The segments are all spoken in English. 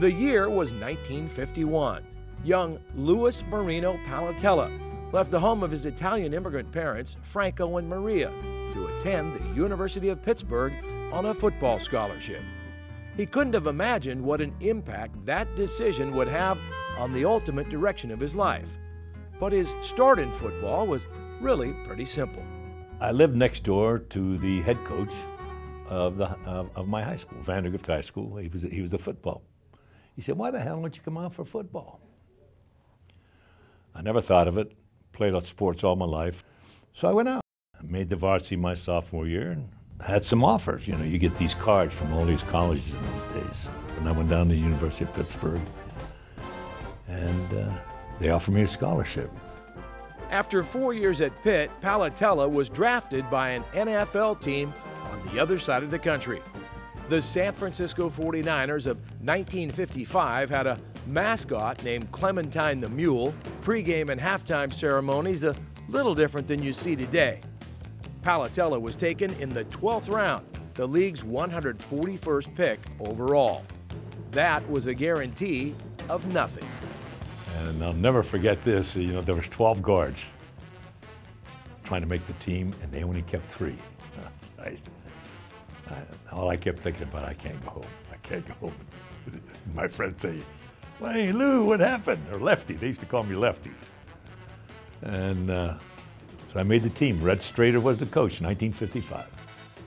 The year was 1951. Young Louis Marino Palatella left the home of his Italian immigrant parents, Franco and Maria, to attend the University of Pittsburgh on a football scholarship. He couldn't have imagined what an impact that decision would have on the ultimate direction of his life. But his start in football was really pretty simple. I lived next door to the head coach of my high school, Vandergrift High School. He was the football. He said, "Why the hell don't you come out for football?" I never thought of it. Played sports all my life. So I went out. I made the varsity my sophomore year and had some offers. You know, you get these cards from all these colleges in those days. And I went down to the University of Pittsburgh, and they offered me a scholarship. After 4 years at Pitt, Palatella was drafted by an NFL team on the other side of the country. The San Francisco 49ers of 1955 had a mascot named Clementine the Mule. Pre-game and halftime ceremonies a little different than you see today. Palatella was taken in the 12th round, the league's 141st pick overall. That was a guarantee of nothing. And I'll never forget this. You know, there was 12 guards trying to make the team, and they only kept 3. All I kept thinking about, I can't go home. I can't go home. My friends say, "Well, hey, Lou, what happened?" Or Lefty. They used to call me Lefty. And so I made the team. Red Strader was the coach, 1955.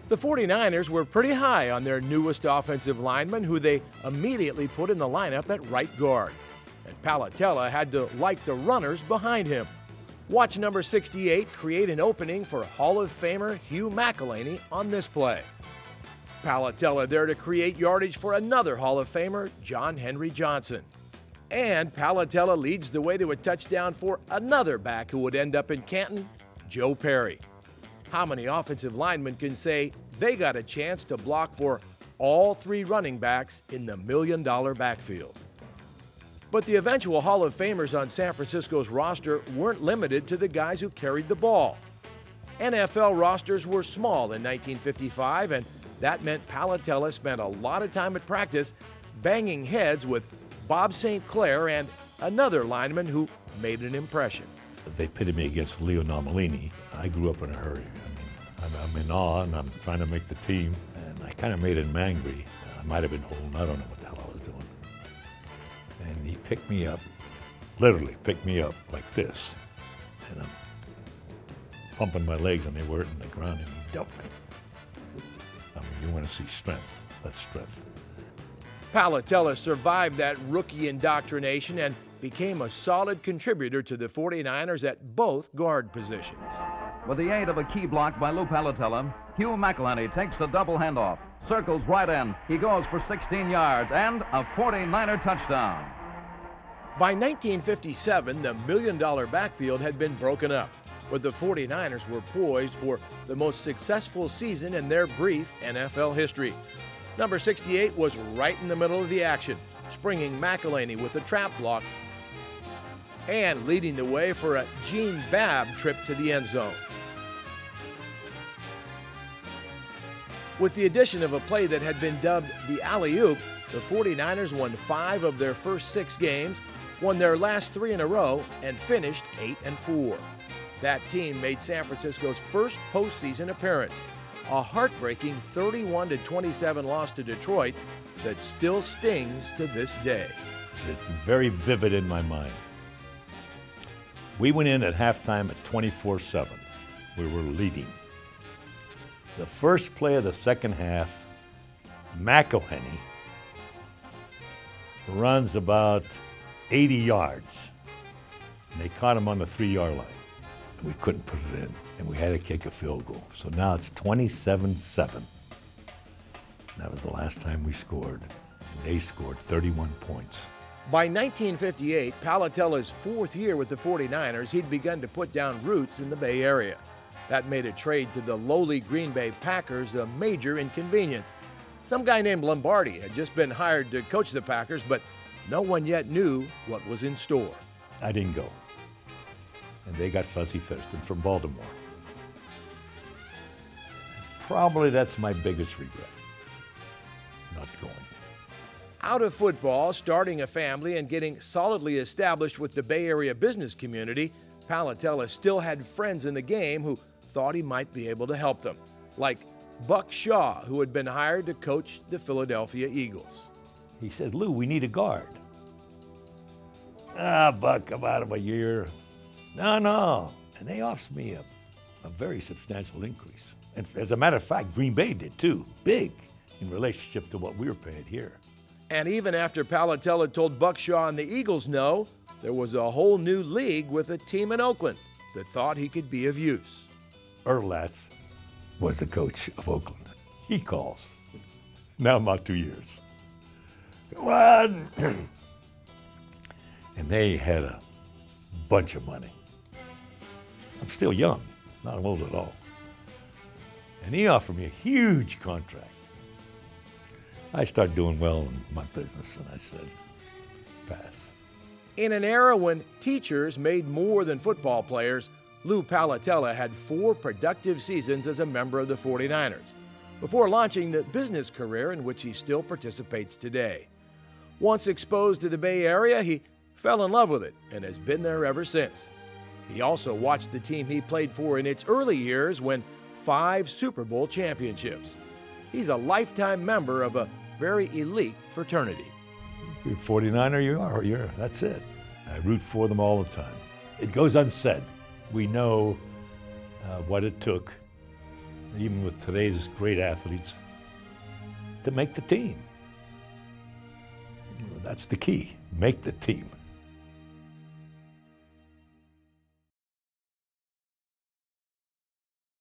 The 49ers were pretty high on their newest offensive lineman, who they immediately put in the lineup at right guard. And Palatella had to like the runners behind him. Watch number 68 create an opening for Hall of Famer Hugh McElhaney on this play. Palatella there to create yardage for another Hall of Famer, John Henry Johnson. And Palatella leads the way to a touchdown for another back who would end up in Canton, Joe Perry. How many offensive linemen can say they got a chance to block for all 3 running backs in the $1 million backfield? But the eventual Hall of Famers on San Francisco's roster weren't limited to the guys who carried the ball. NFL rosters were small in 1955, and that meant Palatella spent a lot of time at practice banging heads with Bob St. Clair and another lineman who made an impression. They pitted me against Leo Nomalini. I grew up in a hurry. I'm in awe, and I'm trying to make the team, and I kind of made him angry. I might have been holding, I don't know what the hell I was doing. And he picked me up, literally picked me up like this. And I'm pumping my legs, and they weren't in the ground, and he dumped me. I mean, you want to see strength. That's strength. Palatella survived that rookie indoctrination and became a solid contributor to the 49ers at both guard positions. With the aid of a key block by Lou Palatella, Hugh McElhaney takes the double handoff, circles right end. He goes for 16 yards and a 49er touchdown. By 1957, the $1 million backfield had been broken up, but the 49ers were poised for the most successful season in their brief NFL history. Number 68 was right in the middle of the action, springing McElhaney with a trap block and leading the way for a Gene Babb trip to the end zone. With the addition of a play that had been dubbed the alley-oop, the 49ers won 5 of their first 6 games, won their last 3 in a row, and finished 8-4. That team made San Francisco's first postseason appearance, a heartbreaking 31-27 loss to Detroit that still stings to this day. It's very vivid in my mind. We went in at halftime at 24-7. We were leading. The first play of the second half, McElhaney runs about 80 yards. And they caught him on the 3-yard line. And we couldn't put it in, and we had to kick a field goal. So now it's 27-7. That was the last time we scored, and they scored 31 points. By 1958, Palatella's 4th year with the 49ers, he'd begun to put down roots in the Bay Area. That made a trade to the lowly Green Bay Packers a major inconvenience. Some guy named Lombardi had just been hired to coach the Packers, but no one yet knew what was in store. I didn't go. And they got Fuzzy Thurston from Baltimore. And probably that's my biggest regret, not going. Out of football, starting a family, and getting solidly established with the Bay Area business community, Palatella still had friends in the game who thought he might be able to help them, like Buck Shaw, who had been hired to coach the Philadelphia Eagles. He said, "Lou, we need a guard." "Ah, Buck, I'm out of a year." No. And they offered me a very substantial increase. And as a matter of fact, Green Bay did too, big in relationship to what we were paid here. And even after Palatella told Buck Shaw and the Eagles no, there was a whole new league with a team in Oakland that thought he could be of use. Earl Latz was the coach of Oakland. He calls. Now about 2 years. Come on. And they had a bunch of money. I'm still young, not old at all. And he offered me a huge contract. I started doing well in my business, and I said, pass. In an era when teachers made more than football players, Lou Palatella had 4 productive seasons as a member of the 49ers, before launching the business career in which he still participates today. Once exposed to the Bay Area, he fell in love with it and has been there ever since. He also watched the team he played for in its early years win 5 Super Bowl championships. He's a lifetime member of a very elite fraternity. You're 49er, that's it. I root for them all the time. It goes unsaid. We know what it took, even with today's great athletes, to make the team. That's the key, make the team.